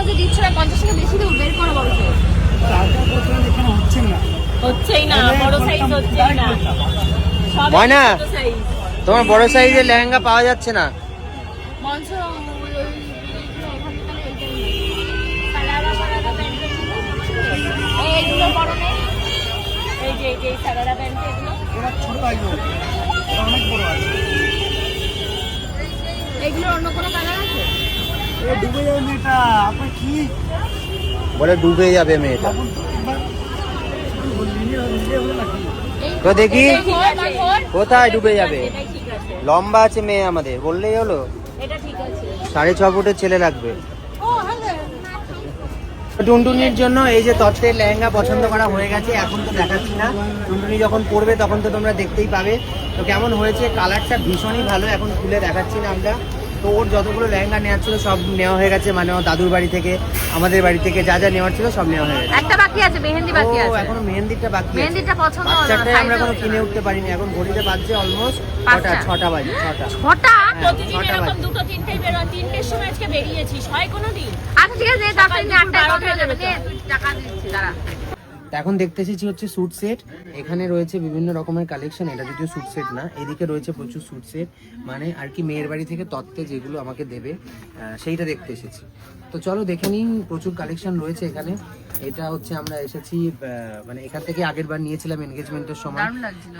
যে দিচ্ছ না 50 টাকা বেশি দেবো, বের করো বড় সাইজ। হচ্ছেই না, বড় সাইজ হচ্ছেই না। ময়না, তোমার বড় সাইজের লেহেঙ্গা পাওয়া যাচ্ছে না। মঞ্চ এইগুলো বড় নেই, এই যে সারারা প্যান্ট এগুলো ছোট আছে, অনেক বড় আছে। এগুলো অন্য কোনো কালার আছে? ডুবে যাবে মেয়েটা, আপনার কি বলে ডুবে যাবে মেয়েটা। তো দেখি কোথায় ডুবে যাবে। লম্বা আছে মেয়ে আমাদের, বললেই হলো। এটা ঠিক আছে, 6.5 ফুটের ছেলে লাগবে। টুনটুনির জন্য এই যে তত্ত্বের লেহেঙ্গা পছন্দ করা হয়ে গেছে। এখন তো দেখাচ্ছি না, টুনটুনি যখন পরবে তখন তো তোমরা দেখতেই পাবে। তো কেমন হয়েছে, কালারটা ভীষণই ভালো। এখন খুলে দেখাচ্ছি না আমরা। তো ওর যতগুলো লেহেঙ্গা নেওয়ার ছিল সব নেওয়া হয়ে গেছে, মানে ওর দাদুর বাড়ি থেকে, আমাদের বাড়ি থেকে যা যা নেওয়ার ছিল সব নেওয়া হয়ে গেছে। একটা বাকি আছে, মেহেন্দি বাকি আছে। এখনো মেহেন্দিটা বাকি আছে। মেহেন্দিটা পছন্দ হলো না, বাচ্চাটাই আমরা কোনো কিনে উঠতে পারিনি। এখন ঘড়িতে বাজছে অলমোস্ট 6টা বাজে। 6টা? প্রতিদিন এরকম 2টো 3টেই বের হয়, 3টের সময় আজকে বেরিয়েছি, হয় কোনোদিন। আচ্ছা ঠিক আছে, তারপরে 8টায় কথা হয়ে যাবে, টাকা দিচ্ছি দাঁড়া। এখন দেখতে এসেছি হচ্ছে স্যুট সেট। এখানে রয়েছে বিভিন্ন রকমের কালেকশন। এটা যদিও স্যুট সেট না, এদিকে রয়েছে প্রচুর স্যুট সেট, মানে আর কি মেয়ের বাড়ি থেকে তত্ত্বে যেগুলো আমাকে দেবে সেইটা দেখতে এসেছি। তো চলো দেখে নিন, প্রচুর কালেকশন রয়েছে এখানে। এটা হচ্ছে আমরা এসেছি মানে এখান থেকে আগের বার নিয়েছিলাম এনগেজমেন্টের সময়।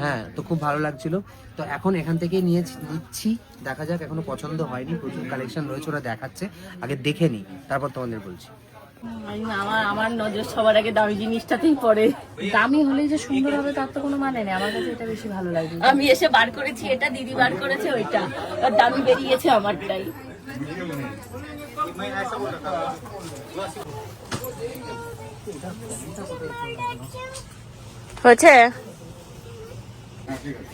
হ্যাঁ, তো খুব ভালো লাগছিল। তো এখন এখান থেকেই নিচ্ছি, দেখা যাক। এখনো পছন্দ হয়নি, প্রচুর কালেকশন রয়েছে, ওরা দেখাচ্ছে। আগে দেখে নিই, তারপর তোমাদের বলছি। আমার নজর সবার আগে দামি জিনিসটাতেই পড়ে। দামি হলেই যে সুন্দর হবে তার তো কোনো মানে নেই, আমার কাছে এটা বেশি ভালো লাগে। আমি এসে বার করেছি এটা, দিদি বার করেছে ওইটা, আর দামি বেরিয়েছে আমারটাই। হয়েছে,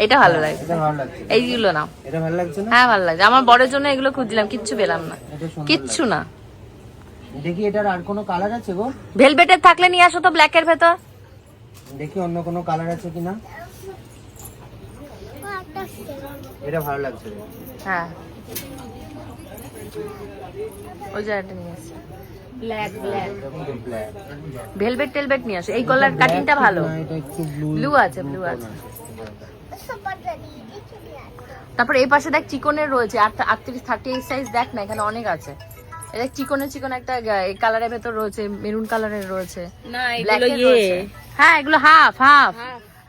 এটা ভালো লাগে। এইগুলো না, এটা ভালো লাগছে না? হ্যাঁ ভালো লাগছে। আমার বড়ের জন্য এগুলো খুঁজলাম, কিচ্ছু পেলাম না, কিচ্ছু না। দেখি এটার আর কোনো কালার আছে গো? ভেলভেটের থাকলে নিয়ে আসো তো, ব্ল্যাকের ভেতর। দেখি অন্য কোনো কালার আছে কিনা। এটা ভালো লাগছে। হ্যাঁ, ওই জায়গাটা নিয়ে আসো, ব্ল্যাক ভেলভেট টেলভেট নিয়ে আসো। এই কলার কাটিংটা ভালো, ব্লু আছে, ব্লু আছে। তারপর এই পাশে দেখ চিকনের রয়েছে 38 38 সাইজ, দেখ না এখানে অনেক আছে। এটা চিকনের চিকন একটা কালারের ভেতর রয়েছে, মেরুন কালারের রয়েছে না, এগুলো হ্যাঁ এগুলো হাফ হাফ।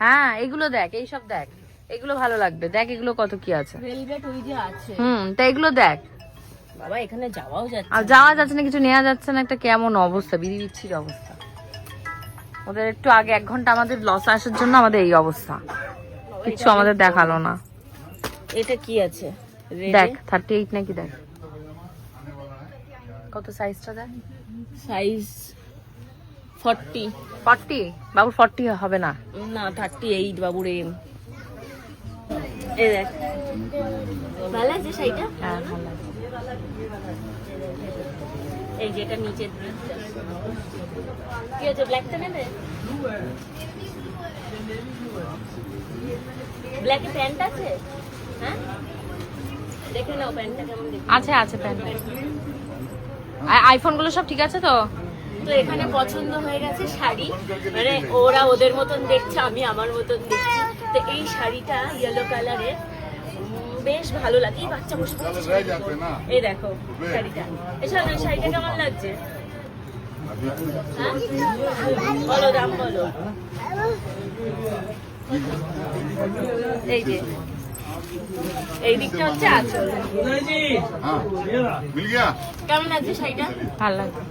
হ্যাঁ এগুলো দেখ, এই সব দেখ, এগুলো ভালো লাগবে। দেখ এগুলো কত কি আছে, ভেলভেট ওই যে আছে। তা এগুলো দেখ বাবা, এখানে যাওয়াও যাচ্ছে, আর যাওয়া যাচ্ছে না, কিছু নেওয়া যাচ্ছে না। একটা কেমন অবস্থা, বিড়ি বিচ্ছির অবস্থা। ওদের একটু আগে 1 ঘন্টা আমাদের লস আসার জন্য আমাদের এই অবস্থা, কিছু আমাদের দেখালো না। এটা কি আছে দেখ, 38 নাকি, দেখ কত সাইজটা, দেখ সাইজ 40 40। বাবুর 40 হবে না, না 38 বাবুর। এই দেখ, ভালো আছে শাড়িটা। হ্যাঁ ভালো আছে। এই যেটা নিচে কি আছে, ব্ল্যাকটা নেবে? ব্ল্যাকে প্যান্ট আছে? হ্যাঁ দেখে নাও প্যান্টটা কেমন দেখতে। আছে আছে প্যান্ট, আইফোন গুলো সব ঠিক আছে তো। তো এখানে পছন্দ হয়ে গেছে শাড়ি, মানে ওরা ওদের মতন দেখছে, আমি আমার মতন দেখছি। তো এই শাড়িটা ইয়েলো কালারের, বেশ ভালো লাগে। এই বাচ্চা বসে এই দেখো শাড়িটা, এসব শাড়িটা কেমন লাগছে বলো, দাম বলো। এই যে এই দিকটা হচ্ছে আঁচল। কেমন লাগছে শাড়িটা? ভালো লাগছে।